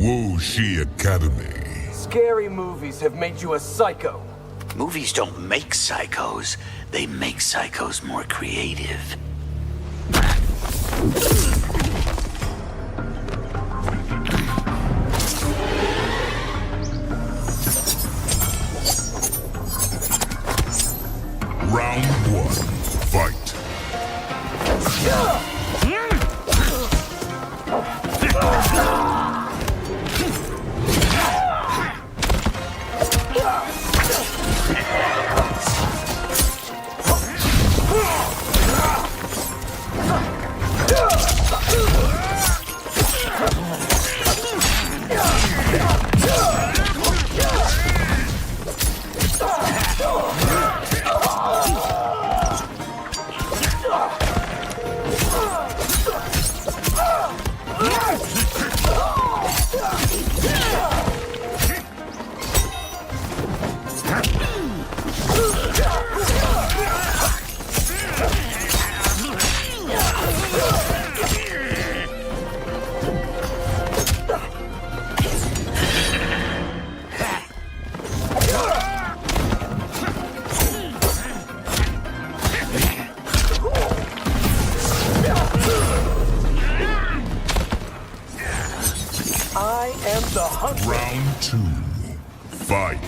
Wuxi Academy. Scary movies have made you a psycho. Movies don't make psychos. They make psychos more creative. Round 1. Fight. I am the hunter. Round 2. Fight.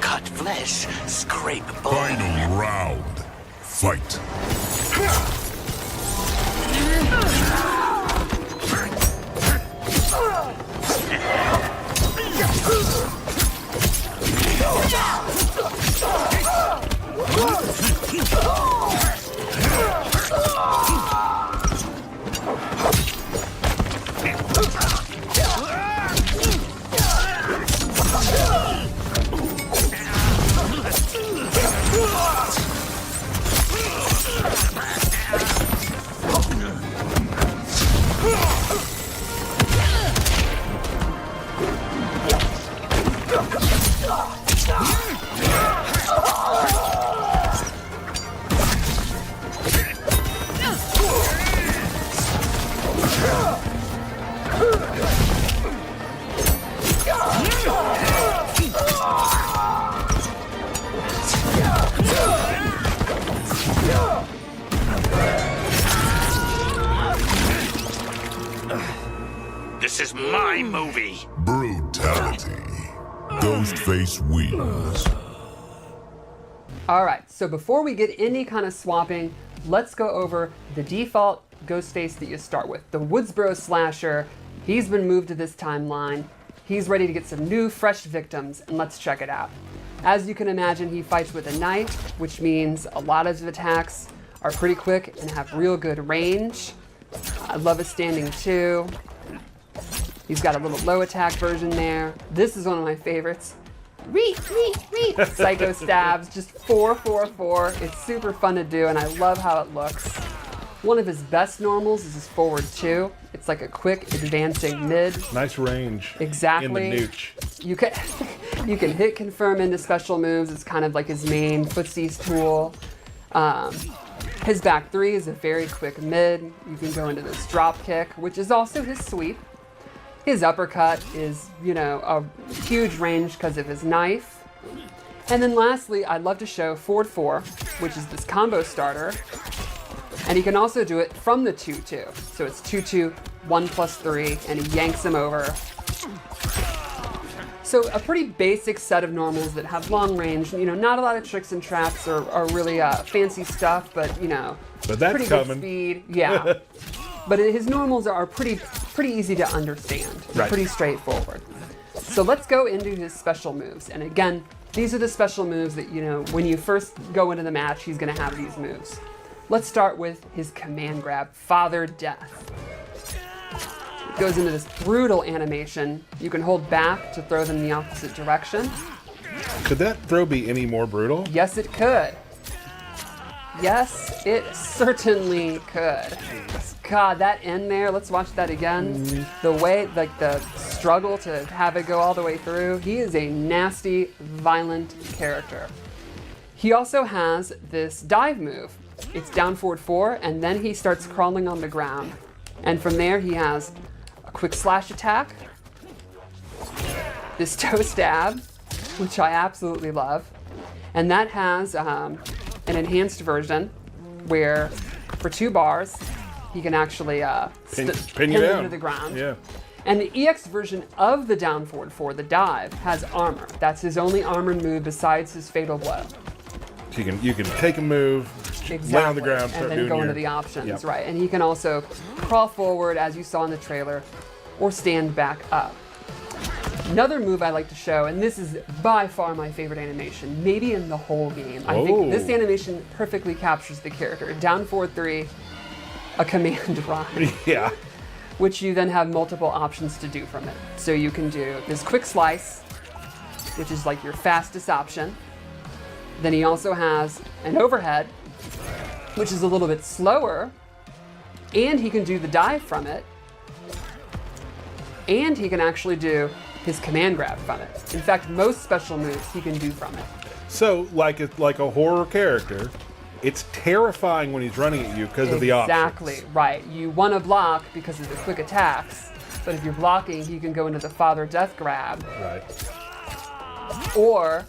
Cut flesh, scrape bone. Final round. Fight. This is my movie. Brutality. Ghostface wins. Alright, so before we get any kind of swapping, let's go over the default Ghostface that you start with. The Woodsboro slasher, he's been moved to this timeline. He's ready to get some new, fresh victims, and let's check it out. As you can imagine, he fights with a knife, which means a lot of his attacks are pretty quick and have real good range. I love his standing too. He's got a little low attack version there. This is one of my favorites. Psycho stabs, just 4. It's super fun to do and I love how it looks. One of his best normals is his forward 2. It's like a quick advancing mid. Nice range. Exactly. In the nooch. You can hit confirm into special moves. It's kind of like his main footsies tool. His back 3 is a very quick mid. You can go into this drop kick, which is also his sweep. His uppercut is, a huge range because of his knife. And then lastly, I'd love to show forward 4, which is this combo starter. And he can also do it from the 2-2. So it's 2-2, 1+3, and he yanks him over. So a pretty basic set of normals that have long range, not a lot of tricks and traps or really fancy stuff, but But that's pretty coming. good speed. Yeah. But his normals are pretty easy to understand. Right. Pretty straightforward. So let's go into his special moves. And again, these are the special moves that, when you first go into the match, he's going to have these moves. Let's start with his command grab, Father Death. It goes into this brutal animation. You can hold back to throw them in the opposite direction. Could that throw be any more brutal? Yes, it could. Yes, it certainly could. God, that end there, let's watch that again. The way, the struggle to have it go all the way through. He is a nasty, violent character. He also has this dive move. It's down forward 4, and then he starts crawling on the ground. And from there, he has a quick slash attack, this toe stab, which I absolutely love. And that has an enhanced version where for 2 bars, he can actually pin you down to the ground. Yeah. And the EX version of the down forward 4, the dive, has armor. That's his only armored move besides his fatal blow. So you can take a move, lay on the ground, start and then doing go your... into the options, Yep. right? And he can also crawl forward, as you saw in the trailer, or stand back up. Another move I like to show, and this is by far my favorite animation, maybe in the whole game. I think this animation perfectly captures the character. Down forward 3, a command run. Yeah. Which you then have multiple options to do from it. So you can do this quick slice, which is like your fastest option. Then he also has an overhead, which is a little bit slower, and he can do the dive from it, and he can actually do his command grab from it. In fact, most special moves he can do from it. So, like a horror character, it's terrifying when he's running at you because of the options. Exactly, right. You want to block because of the quick attacks, but if you're blocking, he can go into the Father Death grab, Right. or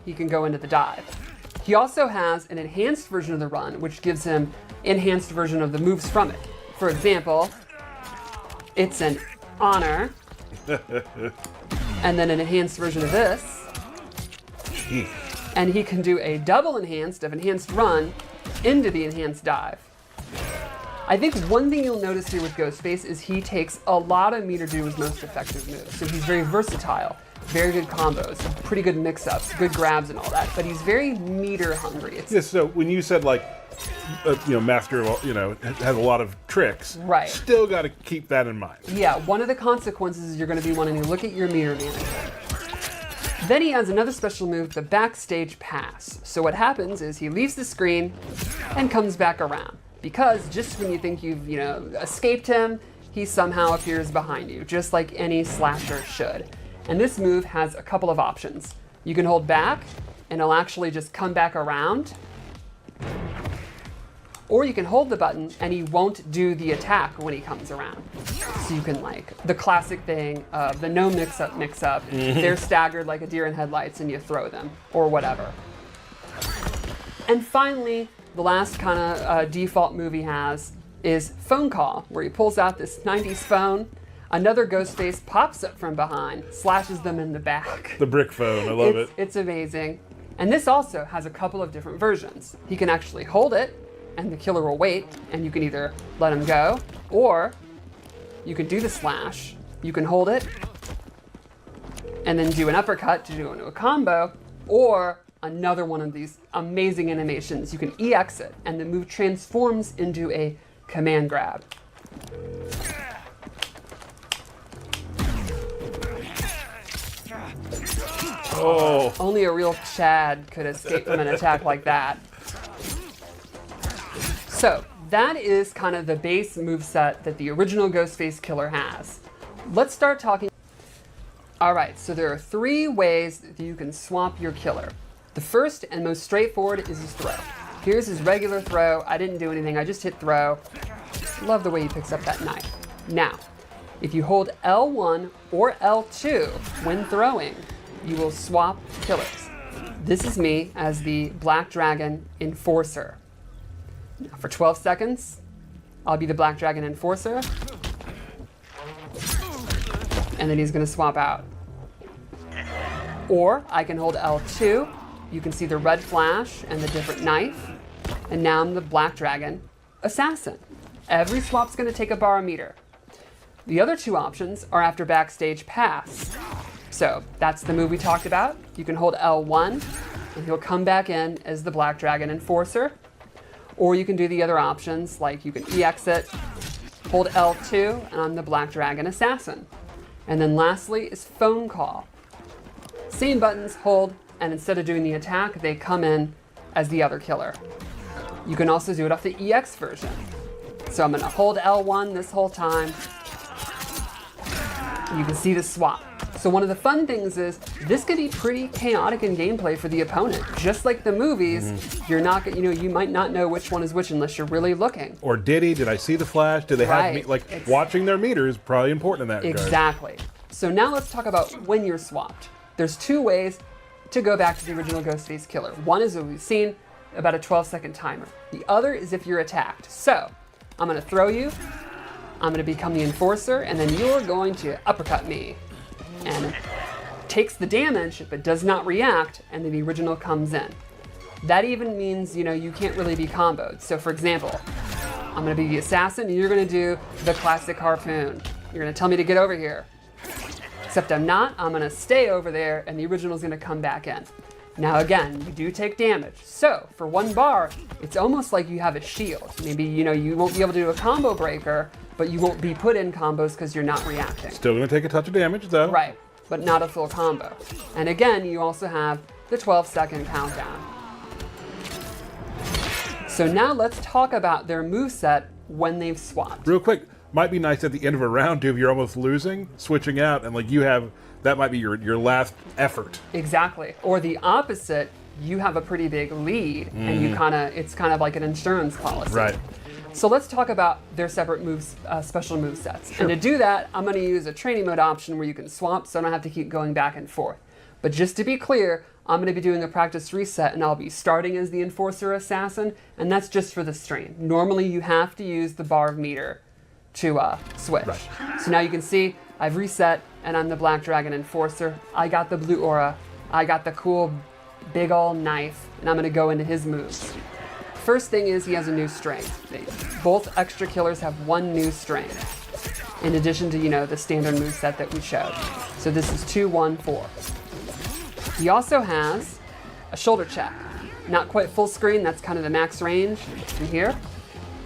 he can go into the dive. He also has an enhanced version of the run, which gives him enhanced version of the moves from it. For example, it's an honor, and then an enhanced version of this, and he can do a double enhanced of enhanced run into the enhanced dive. I think one thing you'll notice here with Ghostface is he takes a lot of meter to do his most effective moves. So he's very versatile, very good combos, pretty good mix-ups, good grabs and all that, but he's very meter hungry. Yeah, so when you said master of, has a lot of tricks, Right. Still got to keep that in mind. Yeah, one of the consequences is you're going to be wanting to look at your meter management. Then he has another special move, the backstage pass. So what happens is he leaves the screen and comes back around. Because just when you think you've, escaped him, he somehow appears behind you, just like any slasher should. And this move has a couple of options. You can hold back, and it'll actually just come back around. Or you can hold the button, and he won't do the attack when he comes around. So you can, the classic thing of the no mix-up. They're staggered like a deer in headlights, and you throw them, or whatever. And finally, the last kind of default move he has is phone call, where he pulls out this 90s phone. Another Ghostface pops up from behind, slashes them in the back. The brick phone, I love it. It's amazing. And this also has a couple of different versions. He can actually hold it, and the killer will wait, and you can either let him go, or you can do the slash. You can hold it, and then do an uppercut to do into a combo, or another one of these amazing animations. You can EX it, and the move transforms into a command grab. Oh. Only a real Chad could escape from an attack like that. So that is kind of the base moveset that the original Ghostface killer has. Let's start talking. All right, so there are 3 ways that you can swap your killer. The first and most straightforward is his throw. Here's his regular throw. I didn't do anything, I just hit throw. Love the way he picks up that knife. Now, if you hold L1 or L2 when throwing, you will swap killers. This is me as the Black Dragon Enforcer. Now for 12 seconds, I'll be the Black Dragon Enforcer. And then he's gonna swap out. Or I can hold L2. You can see the red flash and the different knife. And now I'm the Black Dragon Assassin. Every swap's going to take a bar meter. The other two options are after Backstage Pass. So that's the move we talked about. You can hold L1 and he'll come back in as the Black Dragon Enforcer. Or you can do the other options, like you can E-exit, hold L2, and I'm the Black Dragon Assassin. And then lastly is Phone Call. Same buttons, hold, and instead of doing the attack, they come in as the other killer. You can also do it off the EX version. So I'm gonna hold L1 this whole time. You can see the swap. So one of the fun things is this can be pretty chaotic in gameplay for the opponent. Just like the movies, you're not, you might not know which one is which unless you're really looking. Or did I see the flash? Did they have me? Like watching their meter is probably important in that regard. Exactly. So now let's talk about when you're swapped. There's two ways to go back to the original Ghostface killer. One is what we've seen, about a 12-second timer. The other is if you're attacked. So I'm gonna throw you, I'm gonna become the Enforcer, and then you're going to uppercut me. And takes the damage, but does not react, and then the original comes in. That even means, you can't really be comboed. So for example, I'm gonna be the assassin, and you're gonna do the classic harpoon. You're gonna tell me to get over here. Except I'm not, I'm gonna stay over there, and the original's gonna come back in. Now again, you do take damage. So for 1 bar, it's almost like you have a shield. Maybe, you won't be able to do a combo breaker, but you won't be put in combos because you're not reacting. Still gonna take a touch of damage though. Right, but not a full combo. And again, you also have the 12-second countdown. So now let's talk about their moveset when they've swapped. Real quick, might be nice at the end of a round too if you're almost losing, switching out, and like you have, that might be your last effort. Exactly. Or the opposite, you have a pretty big lead, and it's kind of like an insurance policy. Right. So let's talk about their separate moves, special move sets. Sure. And to do that, I'm going to use a training mode option where you can swap, so I don't have to keep going back and forth. But just to be clear, I'm going to be doing a practice reset, and I'll be starting as the Enforcer Assassin, and that's just for the stream. Normally, you have to use the bar meter to switch. Right. So now you can see I've reset, and I'm the Black Dragon Enforcer. I got the blue aura. I got the cool big ol' knife, and I'm going to go into his moves. First thing is he has a new string. Both extra killers have 1 new string, in addition to, the standard moveset that we showed. So this is 2, 1, 4. He also has a shoulder check. Not quite full screen, that's kind of the max range from here.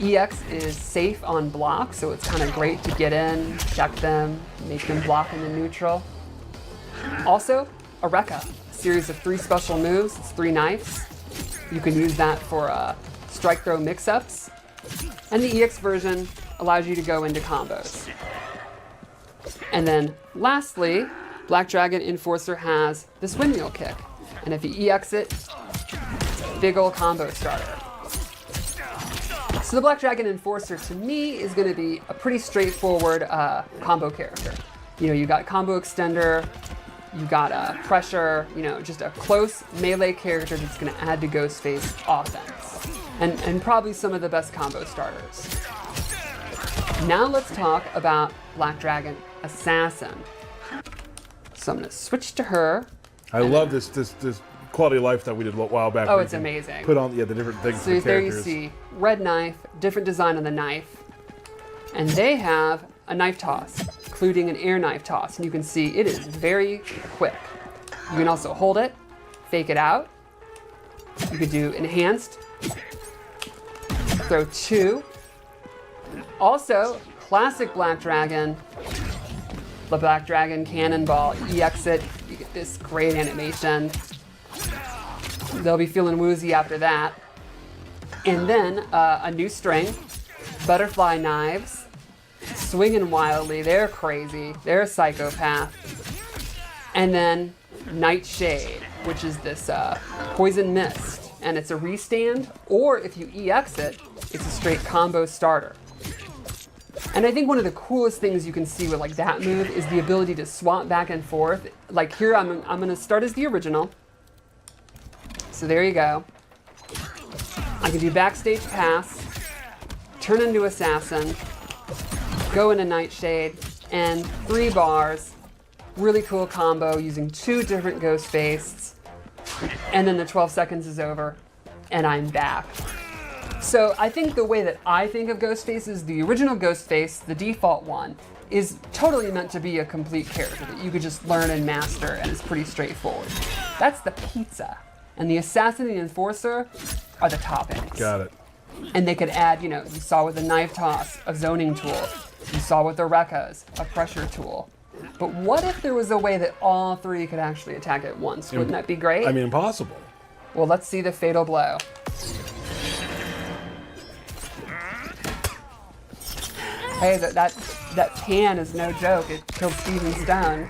EX is safe on block, so it's kind of great to get in, check them, make them block in the neutral. Also, a Rekka, a series of 3 special moves, it's 3 knives. You can use that for strike throw mix-ups. And the EX version allows you to go into combos. And then lastly, Black Dragon Enforcer has this windmill kick. And if you EX it, big ol' combo starter. So the Black Dragon Enforcer to me is gonna be a pretty straightforward combo character. You got combo extender, you got pressure, just a close melee character that's gonna add to Ghostface offense. And probably some of the best combo starters. Now let's talk about Black Dragon Assassin. So I'm gonna switch to her. I love this quality of life stuff we did a while back. Oh, it's amazing. Put on the different things for the there you characters. see red knife, different design on the knife. And they have a knife toss, including an air knife toss. And you can see it is very quick. You can also hold it, fake it out. You could do enhanced, throw 2. Also, classic Black Dragon, the Black Dragon Cannonball, E-exit, you get this great animation. They'll be feeling woozy after that. And then a new string, butterfly knives, swinging wildly, they're crazy, they're a psychopath. And then Nightshade, which is this poison mist, and it's a restand, or if you EX it, it's a straight combo starter. And I think one of the coolest things you can see with like that move is the ability to swap back and forth. Like here, I'm gonna start as the original. So there you go. I can do backstage pass, turn into assassin, go into Nightshade, and 3 bars, really cool combo using 2 different Ghostface, and then the 12 seconds is over, and I'm back. So I think the way that I think of Ghostface is the original Ghostface, the default one, is totally meant to be a complete character that you could just learn and master, and it's pretty straightforward. That's the pizza. And the assassin and the enforcer are the toppings. Got it. And they could add, you saw with the knife toss, a zoning tool. You saw with the Rekkas, a pressure tool. But what if there was a way that all 3 could actually attack at once? Wouldn't that be great? I mean, impossible. Well, let's see the fatal blow. Hey, that pan is no joke. It killed Steven Stone.